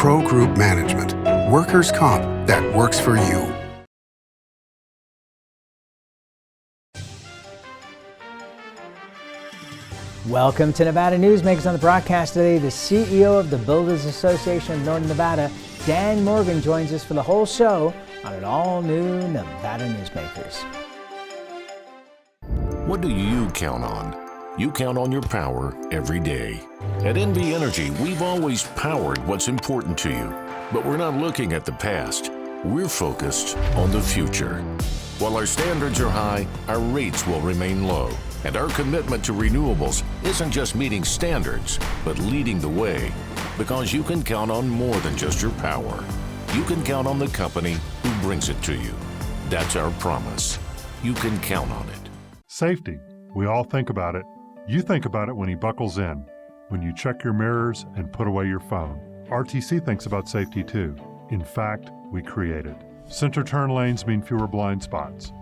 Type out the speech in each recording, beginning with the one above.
Pro Group Management, workers' comp that works for you. Welcome to Nevada Newsmakers. On the broadcast today, the CEO of the Builders Association of Northern Nevada, Dan Morgan, joins us for the whole show on an all-new Nevada Newsmakers. What do you count on? You count on your power every day. At NV Energy, we've always powered what's important to you, but we're not looking at the past. We're focused on the future. While our standards are high, our rates will remain low. And our commitment to renewables isn't just meeting standards, but leading the way. Because you can count on more than just your power. You can count on the company who brings it to you. That's our promise. You can count on it. Safety. We all think about it. You think about it when he buckles in, when you check your mirrors and put away your phone. RTC thinks about safety too. In fact, we create it. Center turn lanes mean fewer blind spots.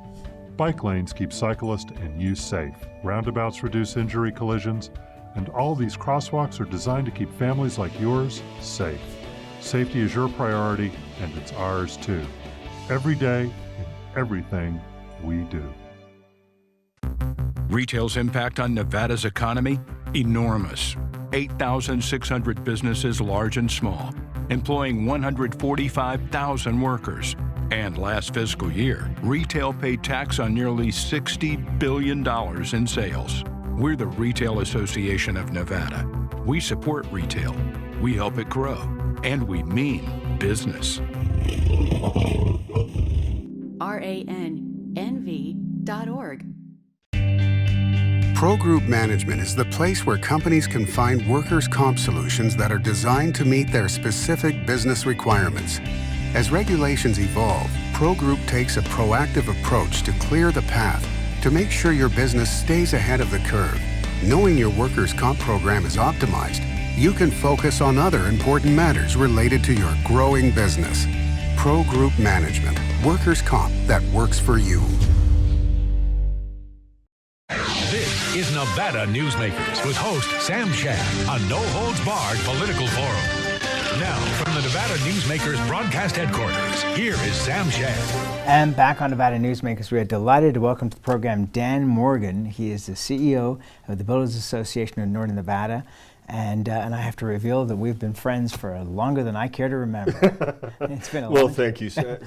Bike lanes keep cyclists and you safe. Roundabouts reduce injury collisions, and all these crosswalks are designed to keep families like yours safe. Safety is your priority, and it's ours too. Every day, in everything we do. Retail's impact on Nevada's economy? Enormous. 8,600 businesses, large and small, employing 145,000 workers. And last fiscal year, retail paid tax on nearly $60 billion in sales. We're the Retail Association of Nevada. We support retail, we help it grow, and we mean business. RANNV.org. Pro Group Management is the place where companies can find workers' comp solutions that are designed to meet their specific business requirements. As regulations evolve, Pro Group takes a proactive approach to clear the path to make sure your business stays ahead of the curve. Knowing your workers' comp program is optimized, you can focus on other important matters related to your growing business. Pro Group Management, workers' comp that works for you. This is Nevada Newsmakers with host Sam Shad on No Holds Barred Political Forum. Now, from the Nevada Newsmakers broadcast headquarters, here is Sam Shad. And back on Nevada Newsmakers, we are delighted to welcome to the program Dan Morgan. He is the CEO of the Builders Association of Northern Nevada. And I have to reveal that we've been friends for longer than I care to remember. It's been a Well, long thank you, Sam.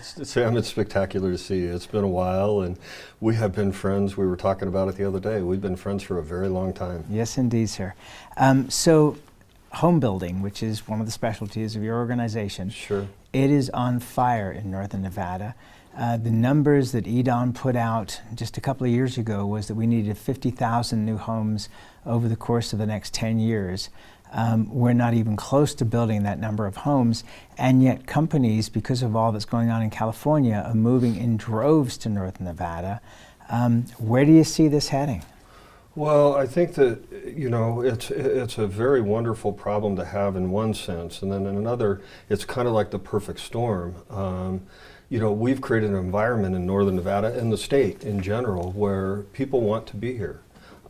It's spectacular to see you. It's been a while, and we have been friends. We were talking about it the other day. We've been friends for a very long time. Yes, indeed, sir. So, home building, which is one of the specialties of your organization, Sure. It is on fire in Northern Nevada. The numbers that EDON put out just a couple of years ago was that we needed 50,000 new homes over the course of the next 10 years. We're not even close to building that number of homes, and yet companies, because of all that's going on in California, are moving in droves to Northern Nevada. Where do you see this heading? Well, I think that, you know, it's a very wonderful problem to have in one sense, and then in another, it's kind of like the perfect storm. You know, we've created an environment in Northern Nevada and the state in general where people want to be here.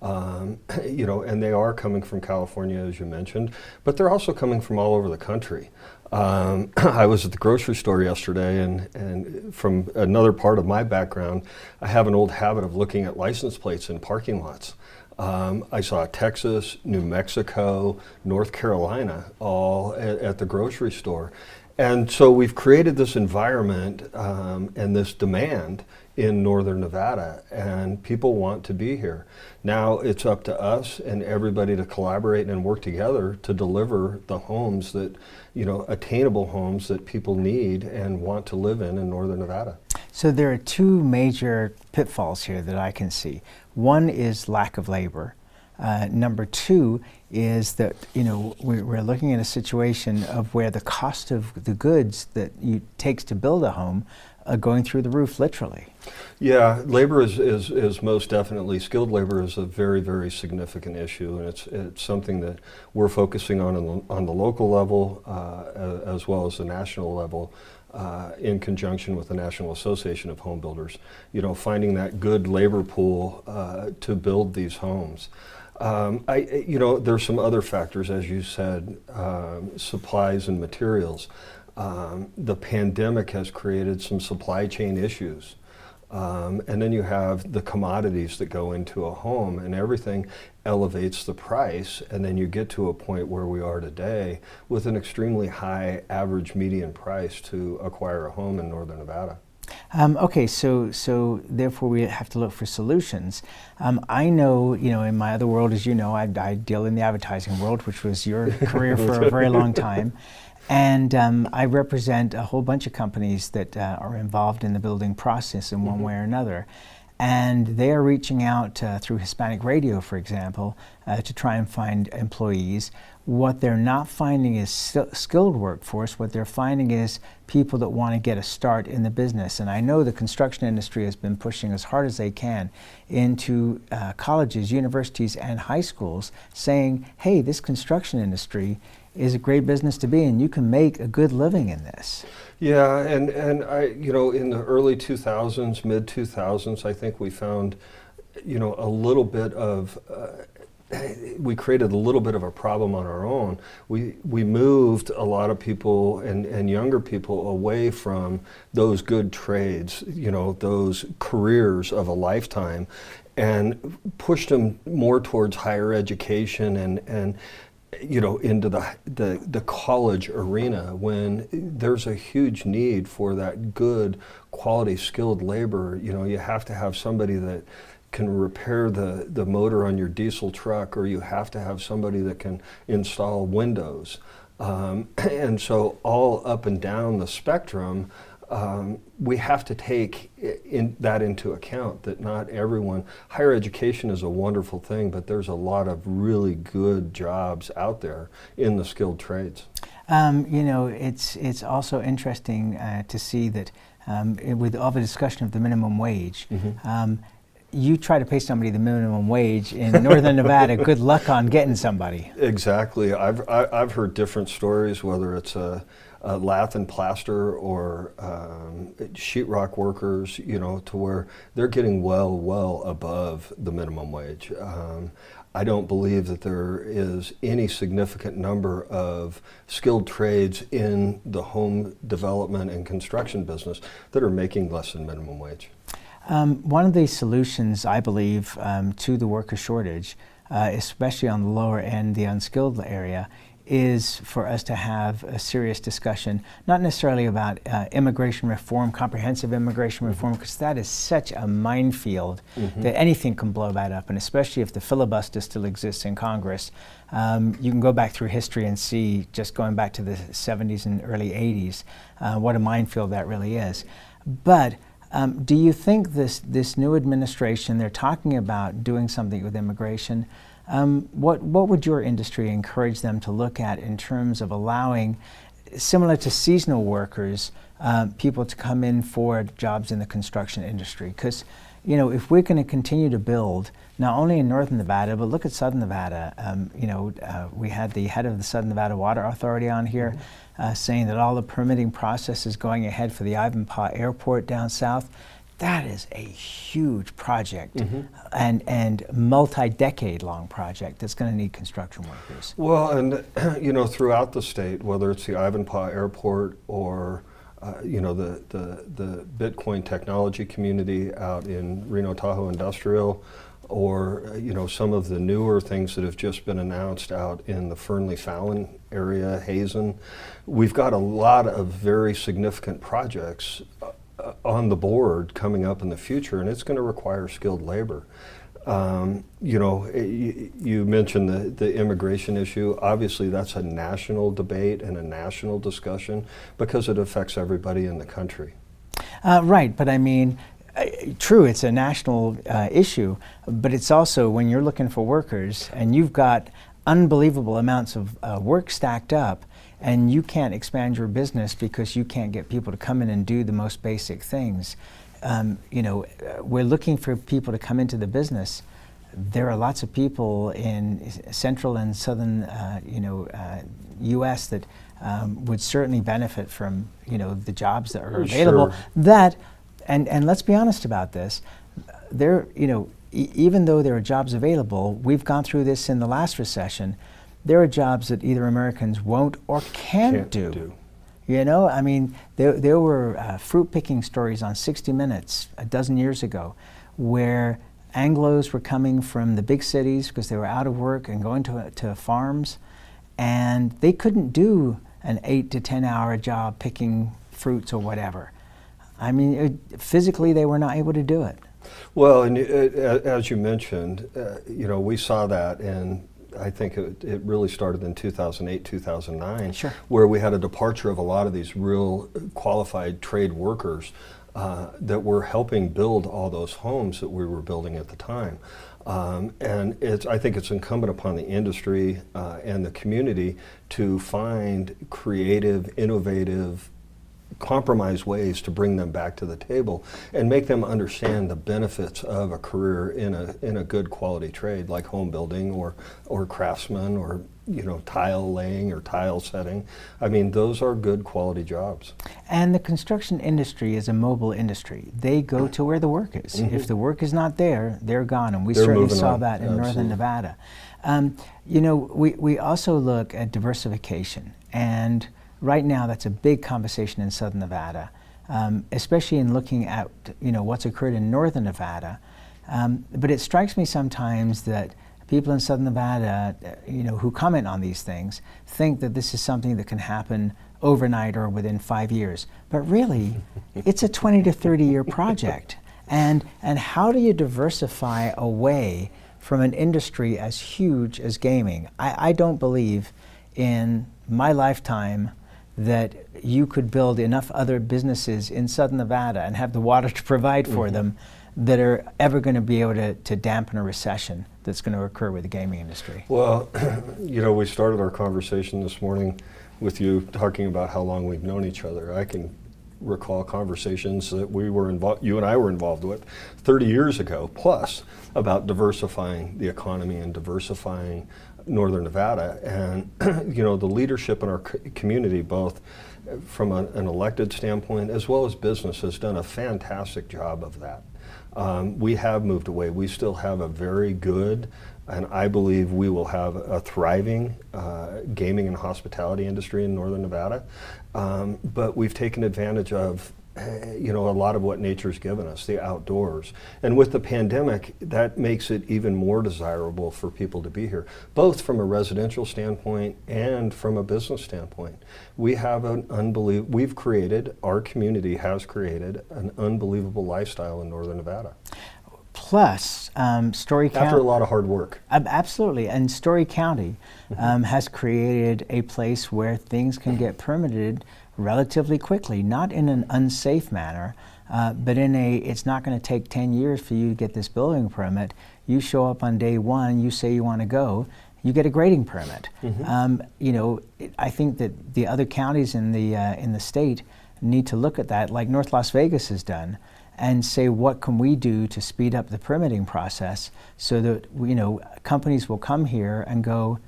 You know, and they are coming from California, as you mentioned, but they're also coming from all over the country. I was at the grocery store yesterday, and from another part of my background, I have an old habit of looking at license plates in parking lots. I saw Texas, New Mexico, North Carolina, all at the grocery store. And so we've created this environment and this demand in Northern Nevada, and people want to be here. Now it's up to us and everybody to collaborate and work together to deliver the homes that, you know, attainable homes that people need and want to live in Northern Nevada. So there are two major pitfalls here that I can see. One is lack of labor. Number two is that, you know, we're looking at a situation of where the cost of the goods that it takes to build a home are going through the roof, literally. Yeah, labor is most definitely, skilled labor is a very, very significant issue, and it's something that we're focusing on the local level as well as the national level. In conjunction with the National Association of Home Builders, you know, finding that good labor pool to build these homes. There's some other factors, as you said, supplies and materials. The pandemic has created some supply chain issues. And then you have the commodities that go into a home, and everything elevates the price, and then you get to a point where we are today with an extremely high average median price to acquire a home in Northern Nevada. Okay, so therefore we have to look for solutions. I know, in my other world, as you know, I deal in the advertising world, which was your career for a very long time. And I represent a whole bunch of companies that are involved in the building process in one way or another. And they are reaching out through Hispanic radio, for example, to try and find employees. What they're not finding is skilled workforce. What they're finding is people that want to get a start in the business. And I know the construction industry has been pushing as hard as they can into colleges, universities, and high schools, saying, hey, this construction industry is a great business to be in. You can make a good living in this. Yeah, and I, in the early 2000s, mid 2000s, I think we found, a little bit of, we created a little bit of a problem on our own. We moved a lot of people and younger people away from those good trades, those careers of a lifetime, and pushed them more towards higher education and into the college arena, when there's a huge need for that good quality skilled labor. You have to have somebody that can repair the motor on your diesel truck, or you have to have somebody that can install windows. And so all up and down the spectrum, we have to take that into account, that not everyone, higher education is a wonderful thing, but there's a lot of really good jobs out there in the skilled trades. It's also interesting to see that with all the discussion of the minimum wage, you try to pay somebody the minimum wage in Northern Nevada, good luck on getting somebody. Exactly. I've heard different stories, whether it's a lath and plaster or sheetrock workers, to where they're getting well above the minimum wage. I don't believe that there is any significant number of skilled trades in the home development and construction business that are making less than minimum wage. One of the solutions, I believe, to the worker shortage, especially on the lower end, the unskilled area, is for us to have a serious discussion, not necessarily about immigration reform, comprehensive immigration reform, because that is such a minefield that anything can blow that up, and especially if the filibuster still exists in Congress. You can go back through history and see, just going back to the 70s and early 80s, what a minefield that really is. But do you think this new administration, they're talking about doing something with immigration? What would your industry encourage them to look at in terms of allowing, similar to seasonal workers, people to come in for jobs in the construction industry? Because, if we're going to continue to build, not only in Northern Nevada, but look at Southern Nevada. We had the head of the Southern Nevada Water Authority on here saying that all the permitting process is going ahead for the Ivanpah Airport down south. That is a huge project and multi-decade long project that's going to need construction workers. Well, and throughout the state, whether it's the Ivanpah Airport or the Bitcoin technology community out in Reno Tahoe Industrial, or some of the newer things that have just been announced out in the Fernley Fallon area, Hazen, we've got a lot of very significant projects on the board coming up in the future, and it's going to require skilled labor. You mentioned the immigration issue. Obviously, that's a national debate and a national discussion because it affects everybody in the country. Right, but I mean, true, it's a national issue, but it's also, when you're looking for workers and you've got unbelievable amounts of work stacked up, and you can't expand your business because you can't get people to come in and do the most basic things. We're looking for people to come into the business. There are lots of people in central and southern, U.S. that would certainly benefit from, the jobs that are available. Sure. That, and let's be honest about this. even though there are jobs available, we've gone through this in the last recession, there are jobs that either Americans won't or can't do. You know, I mean, there were fruit picking stories on 60 Minutes a dozen years ago where Anglos were coming from the big cities because they were out of work and going to farms, and they couldn't do an 8 to 10 hour job picking fruits or whatever. I mean, physically they were not able to do it. Well, and as you mentioned, you know, we saw that, and I think it really started in 2008, 2009, Sure. where we had a departure of a lot of these real qualified trade workers that were helping build all those homes that we were building at the time. And I think it's incumbent upon the industry and the community to find creative, innovative, compromise ways to bring them back to the table and make them understand the benefits of a career in a good quality trade like home building or craftsman or, you know, tile laying or tile setting. I mean, those are good quality jobs. And the construction industry is a mobile industry. They go to where the work is. Mm-hmm. If the work is not there, they're gone, and we They're certainly moving saw on. that in Absolutely. northern Nevada. You know, we also look at diversification, and right now that's a big conversation in southern Nevada, especially in looking at, you know, what's occurred in northern Nevada. But it strikes me sometimes that people in southern Nevada, you know, who comment on these things think that this is something that can happen overnight or within 5 years. But really, it's a 20 to 30 year project. And how do you diversify away from an industry as huge as gaming? I don't believe in my lifetime that you could build enough other businesses in southern Nevada and have the water to provide for them that are ever going to be able to dampen a recession that's going to occur with the gaming industry. Well, you know, we started our conversation this morning with you talking about how long we've known each other. I can recall conversations that you and I were involved with 30 years ago plus about diversifying the economy and diversifying northern Nevada. And you know, the leadership in our community, both from an elected standpoint as well as business, has done a fantastic job of that. We have moved away. We still have a very good, and I believe we will have a thriving gaming and hospitality industry in northern Nevada. But we've taken advantage of, you know, a lot of what nature's given us, the outdoors. And with the pandemic, that makes it even more desirable for people to be here, both from a residential standpoint and from a business standpoint. We have our community has created an unbelievable lifestyle in northern Nevada. Plus, Story County. After a lot of hard work. Absolutely, and Story County has created a place where things can get permitted relatively quickly, not in an unsafe manner, but in it's not going to take 10 years for you to get this building permit. You show up on day one, you say you want to go, you get a grading permit. You know, I think that the other counties in the state need to look at that, like North Las Vegas has done, and say, what can we do to speed up the permitting process so that, you know, companies will come here and go,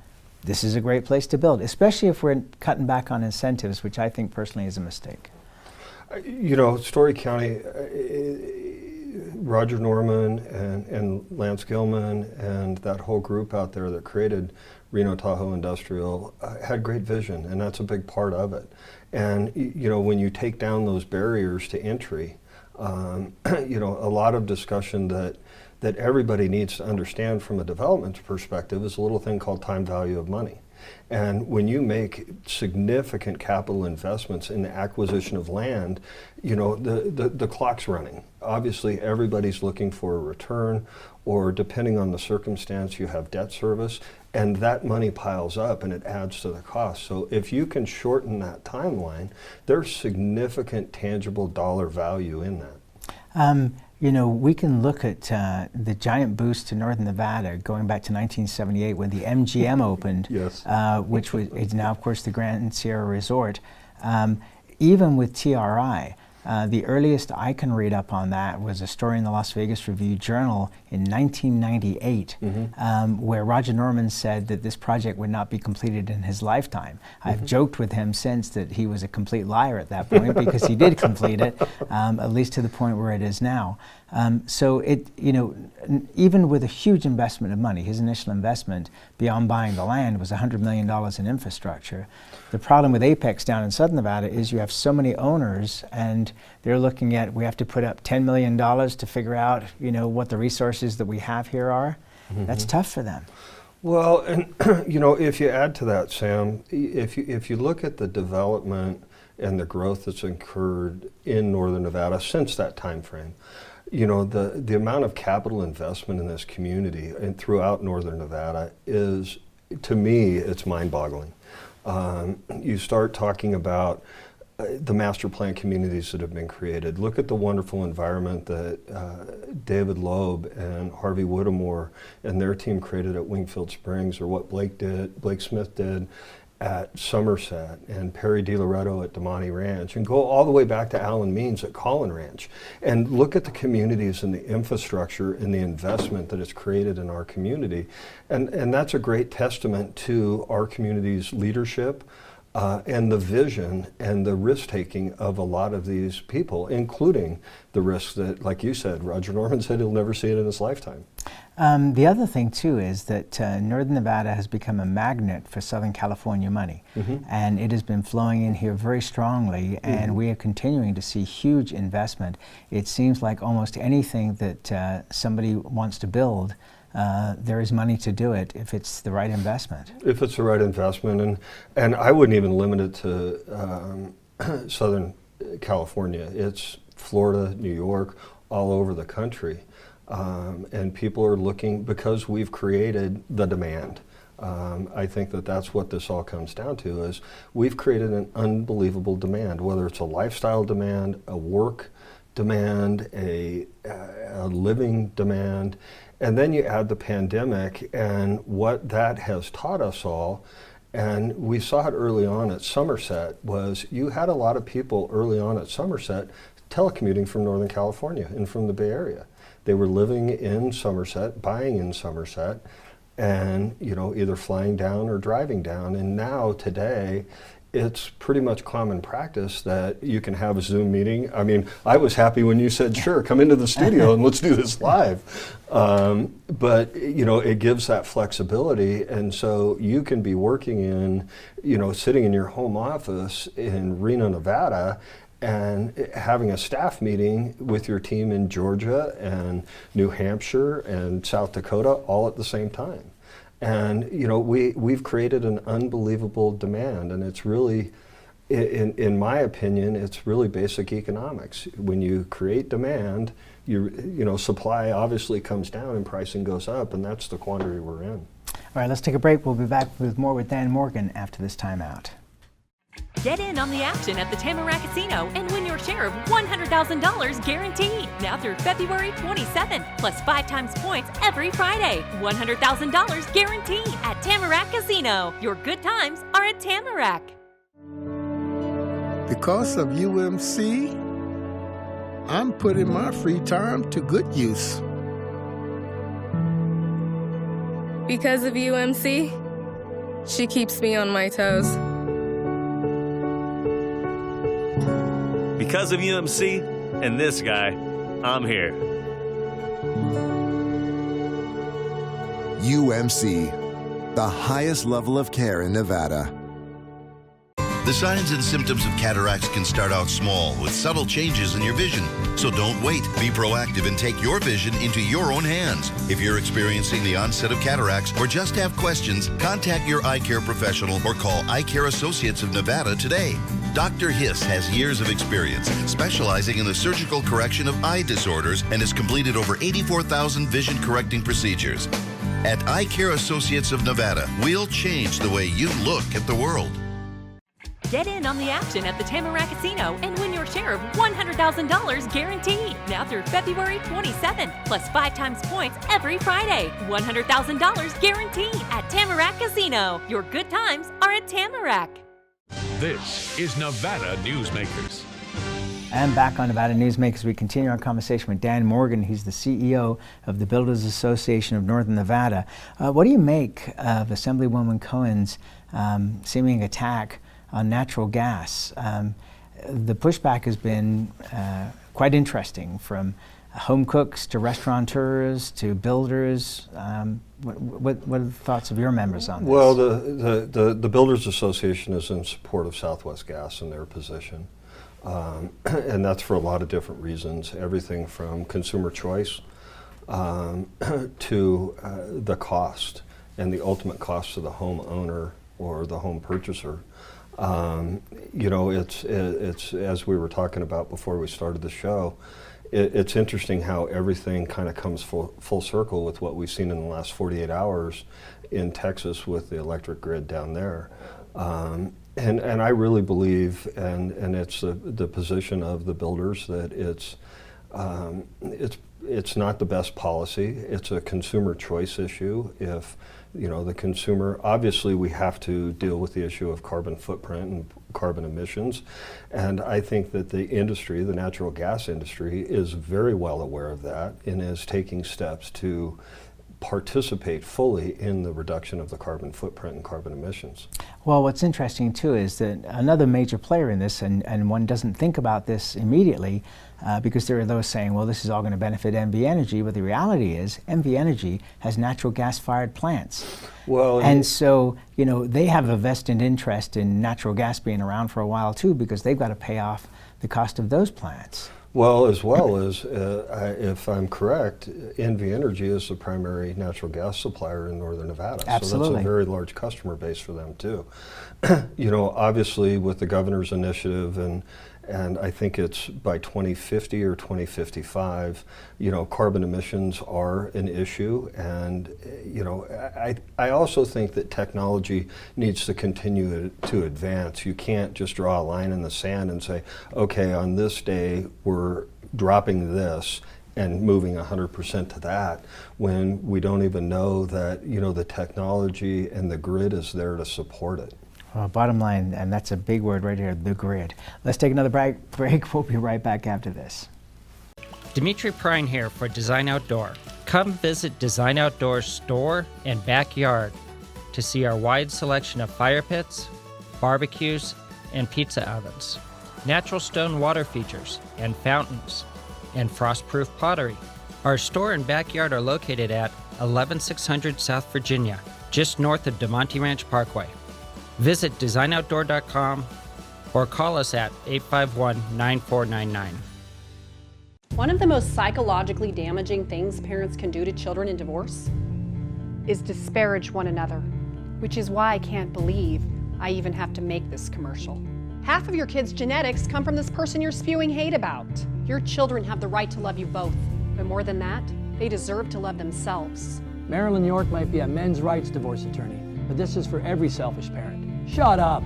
this is a great place to build, especially if we're cutting back on incentives, which I think personally is a mistake. You know, Story County, Roger Norman and Lance Gilman and that whole group out there that created Reno Tahoe Industrial had great vision, and that's a big part of it. And you know, when you take down those barriers to entry, you know, a lot of discussion that everybody needs to understand from a development perspective is a little thing called time value of money. And when you make significant capital investments in the acquisition of land, you know, the clock's running. Obviously, everybody's looking for a return, or depending on the circumstance, you have debt service, and that money piles up and it adds to the cost. So if you can shorten that timeline, there's significant tangible dollar value in that. You know, we can look at the giant boost to northern Nevada going back to 1978 when the MGM opened, Yes. Which is now, of course, the Grand Sierra Resort. Even with TRI, the earliest I can read up on that was a story in the Las Vegas Review-Journal in 1998, where Roger Norman said that this project would not be completed in his lifetime. I've joked with him since that he was a complete liar at that point because he did complete it, at least to the point where it is now. So it, even with a huge investment of money, his initial investment beyond buying the land was $100 million in infrastructure. The problem with Apex down in Southern Nevada is you have so many owners, and they're looking at, we have to put up $10 million to figure out, what the resources that we have here are. That's tough for them. Well, and if you add to that, Sam, if you look at the development and the growth that's occurred in Northern Nevada since that time frame, the amount of capital investment in this community and throughout Northern Nevada is, to me, it's mind-boggling. You start talking about the master plan communities that have been created. Look at the wonderful environment that David Loeb and Harvey Whittemore and their team created at Wingfield Springs, or what Blake Smith did at Somerset, and Perry DiLoretto at Damani Ranch, and go all the way back to Alan Means at Collin Ranch. And look at the communities and the infrastructure and the investment that is created in our community. And that's a great testament to our community's leadership and the vision and the risk-taking of a lot of these people, including the risks that, like you said, Roger Norman said he'll never see it in his lifetime. The other thing, too, is that Northern Nevada has become a magnet for Southern California money, and it has been flowing in here very strongly, and we are continuing to see huge investment. It seems like almost anything that somebody wants to build, there is money to do it if it's the right investment. If it's the right investment, and I wouldn't even limit it to Southern California. It's Florida, New York, all over the country. And people are looking, because we've created the demand. I think that's what this all comes down to, is we've created an unbelievable demand, whether it's a lifestyle demand, a work demand, a living demand, and then you add the pandemic and what that has taught us all. And we saw it early on at Somerset, was you had a lot of people early on at Somerset telecommuting from Northern California and from the Bay Area. They were living in Somerset, buying in Somerset, and either flying down or driving down. And now today, it's pretty much common practice that you can have a Zoom meeting. I mean, I was happy when you said, sure, come into the studio and let's do this live. But it gives that flexibility, and so you can be working in, sitting in your home office in Reno, Nevada, and having a staff meeting with your team in Georgia and New Hampshire and South Dakota all at the same time. And we've created an unbelievable demand, and it's really, in my opinion, it's really basic economics. When you create demand, supply obviously comes down and pricing goes up, and that's the quandary we're in. All right, let's take a break. We'll be back with more with Dan Morgan after this timeout. Get in on the action at the Tamarack Casino and win your share of $100,000 guaranteed. Now through February 27th, plus 5 times points every Friday. $100,000 guaranteed at Tamarack Casino. Your good times are at Tamarack. Because of UMC, I'm putting my free time to good use. Because of UMC, she keeps me on my toes. Because of UMC and this guy, I'm here. UMC, the highest level of care in Nevada. The signs and symptoms of cataracts can start out small with subtle changes in your vision. So don't wait. Be proactive and take your vision into your own hands. If you're experiencing the onset of cataracts or just have questions, contact your eye care professional or call Eye Care Associates of Nevada today. Dr. Hiss has years of experience specializing in the surgical correction of eye disorders and has completed over 84,000 vision correcting procedures. At Eye Care Associates of Nevada, we'll change the way you look at the world. Get in on the action at the Tamarack Casino and win your share of $100,000 guaranteed. Now through February 27th, plus 5 times points every Friday. $100,000 guaranteed at Tamarack Casino. Your good times are at Tamarack. This is Nevada Newsmakers. And back on Nevada Newsmakers, we continue our conversation with Dan Morgan. He's the CEO of the Builders Association of Northern Nevada. What do you make of Assemblywoman Cohen's seeming attack on natural gas? The pushback has been quite interesting, from home cooks to restaurateurs to builders. What are the thoughts of your members on this? Well, the Builders Association is in support of Southwest Gas and their position. And that's for a lot of different reasons, everything from consumer choice to the cost and the ultimate cost to the homeowner or the home purchaser. You know, it's as we were talking about before we started the show, it's interesting how everything kind of comes full circle with what we've seen in the last 48 hours in Texas with the electric grid down there. And I really believe, and it's the position of the builders, that it's not the best policy. It's a consumer choice issue. If, you know, the consumer, obviously we have to deal with the issue of carbon footprint and carbon emissions. And I think that the industry, the natural gas industry, is very well aware of that and is taking steps to participate fully in the reduction of the carbon footprint and carbon emissions. Well, what's interesting too is that another major player in this, and one doesn't think about this immediately, because there are those saying, well, this is all going to benefit NV Energy, but the reality is NV Energy has natural gas-fired plants. Well, and so, you know, they have a vested interest in natural gas being around for a while too, because they've got to pay off the cost of those plants. Well, as well as, if I'm correct, NV Energy is the primary natural gas supplier in Northern Nevada. Absolutely. So that's a very large customer base for them too. You know, obviously with the governor's initiative, and I think it's by 2050 or 2055, you know, carbon emissions are an issue. And, you know, I also think that technology needs to continue to advance. You can't just draw a line in the sand and say, okay, on this day we're dropping this and moving 100% to that, when we don't even know that, you know, the technology and the grid is there to support it. Well, bottom line, and that's a big word right here, the grid. Let's take another break. We'll be right back after this. Dimitri Prine here for Design Outdoor. Come visit Design Outdoor's store and backyard to see our wide selection of fire pits, barbecues, and pizza ovens, natural stone water features and fountains, and frost-proof pottery. Our store and backyard are located at 11600 South Virginia, just north of DeMonte Ranch Parkway. Visit designoutdoor.com or call us at 851-9499. One of the most psychologically damaging things parents can do to children in divorce is disparage one another, which is why I can't believe I even have to make this commercial. Half of your kids' genetics come from this person you're spewing hate about. Your children have the right to love you both, but more than that, they deserve to love themselves. Marilyn York might be a men's rights divorce attorney, but this is for every selfish parent. Shut up.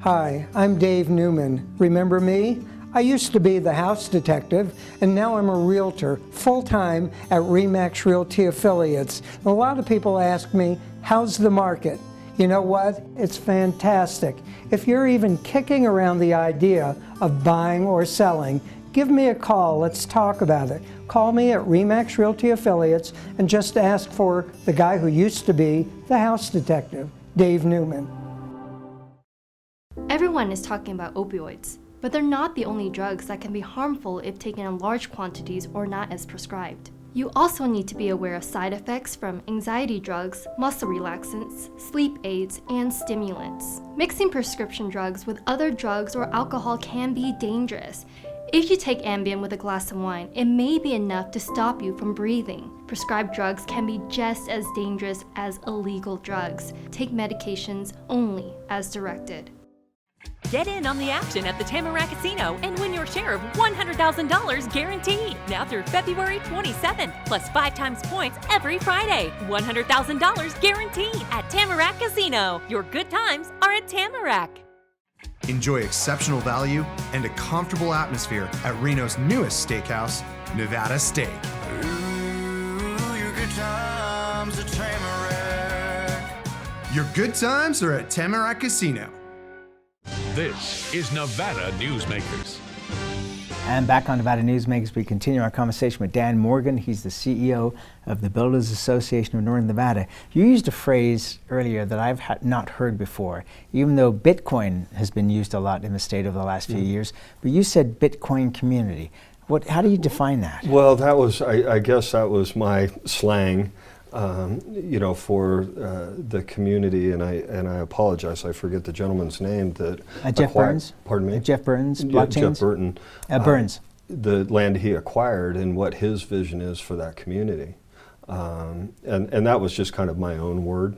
Hi, I'm Dave Newman. Remember me? I used to be the house detective, and now I'm a realtor, full-time at RE/MAX Realty Affiliates. A lot of people ask me, how's the market? You know what? It's fantastic. If you're even kicking around the idea of buying or selling, give me a call. Let's talk about it. Call me at RE/MAX Realty Affiliates and just ask for the guy who used to be the house detective, Dave Newman. Everyone is talking about opioids, but they're not the only drugs that can be harmful if taken in large quantities or not as prescribed. You also need to be aware of side effects from anxiety drugs, muscle relaxants, sleep aids, and stimulants. Mixing prescription drugs with other drugs or alcohol can be dangerous. If you take Ambien with a glass of wine, it may be enough to stop you from breathing. Prescribed drugs can be just as dangerous as illegal drugs. Take medications only as directed. Get in on the action at the Tamarack Casino and win your share of $100,000 guaranteed. Now through February 27th, plus 5 times points every Friday. $100,000 guaranteed at Tamarack Casino. Your good times are at Tamarack. Enjoy exceptional value and a comfortable atmosphere at Reno's newest steakhouse, Nevada Steak. Ooh, your good times at Tamarack. Your good times are at Tamarack Casino. This is Nevada Newsmakers. And back on Nevada Newsmakers, we continue our conversation with Dan Morgan. He's the CEO of the Builders Association of Northern Nevada. You used a phrase earlier that I've not heard before, even though Bitcoin has been used a lot in the state over the last few years. But you said Bitcoin community. How do you define that? Well, that was, I guess that was my slang, for the community, and I apologize, I forget the gentleman's name that Jeff Burns. Pardon me. Jeff Burns. Yeah, Jeff Burton. Burns. The land he acquired and what his vision is for that community, and that was just kind of my own word.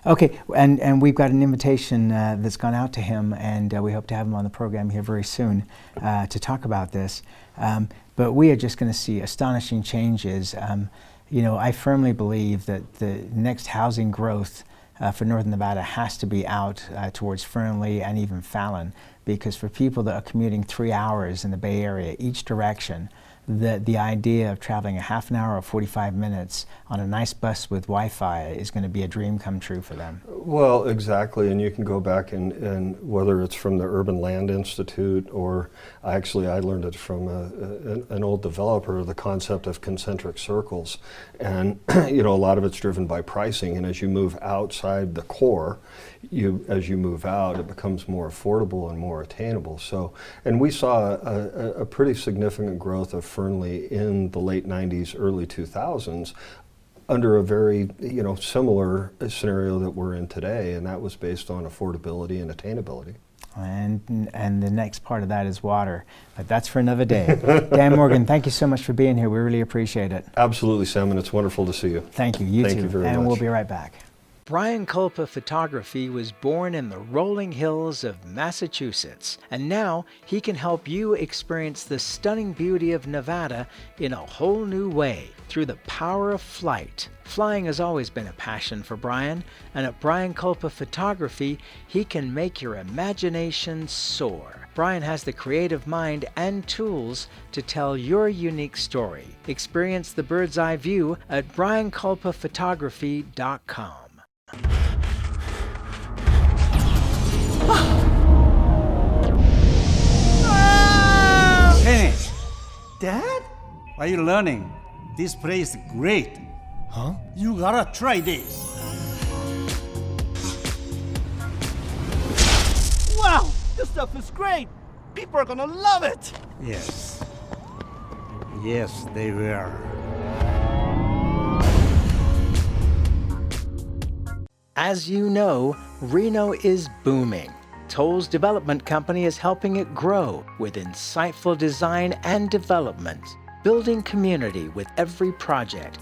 Okay, and we've got an invitation that's gone out to him, and we hope to have him on the program here very soon to talk about this. But we are just going to see astonishing changes. I firmly believe that the next housing growth for Northern Nevada has to be out towards Fernley and even Fallon, because for people that are commuting 3 hours in the Bay Area each direction, the idea of traveling a half an hour or 45 minutes on a nice bus with Wi-Fi is going to be a dream come true for them. Well, exactly, and you can go back and whether it's from the Urban Land Institute or I learned it from an old developer, the concept of concentric circles. And a lot of it's driven by pricing, and as you move outside the core, as you move out, it becomes more affordable and more attainable. So, and we saw a pretty significant growth of Fernley in the late 90s, early 2000s, under a very similar scenario that we're in today, and that was based on affordability and attainability. And the next part of that is water, but that's for another day. Dan Morgan, thank you so much for being here. We really appreciate it. Absolutely, Sam, and it's wonderful to see you. Thank you. You too. Thank you very much. And we'll be right back. Brian Culpa Photography was born in the rolling hills of Massachusetts, and now he can help you experience the stunning beauty of Nevada in a whole new way through the power of flight. Flying has always been a passion for Brian, and at Brian Culpa Photography, he can make your imagination soar. Brian has the creative mind and tools to tell your unique story. Experience the bird's eye view at brianculpaphotography.com. Hey, Dad? What are you learning? This place is great. Huh? You gotta try this. Wow, this stuff is great. People are gonna love it. Yes. Yes, they will. As you know, Reno is booming. Toll's development company is helping it grow with insightful design and development, building community with every project,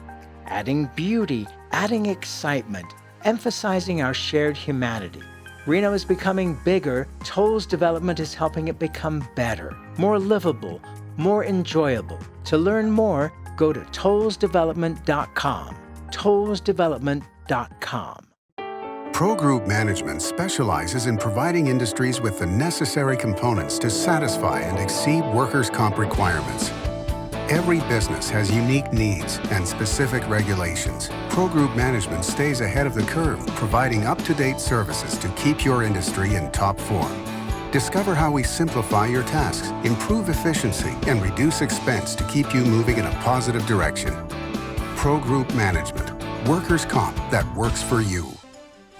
adding beauty, adding excitement, emphasizing our shared humanity. Reno is becoming bigger. Toll's development is helping it become better, more livable, more enjoyable. To learn more, go to tollsdevelopment.com. tollsdevelopment.com. Pro Group Management specializes in providing industries with the necessary components to satisfy and exceed workers' comp requirements. Every business has unique needs and specific regulations. Pro Group Management stays ahead of the curve, providing up-to-date services to keep your industry in top form. Discover how we simplify your tasks, improve efficiency, and reduce expense to keep you moving in a positive direction. Pro Group Management. Workers' comp that works for you.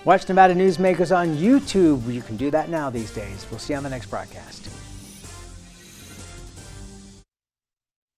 Watch Nevada Newsmakers on YouTube. You can do that now these days. We'll see you on the next broadcast.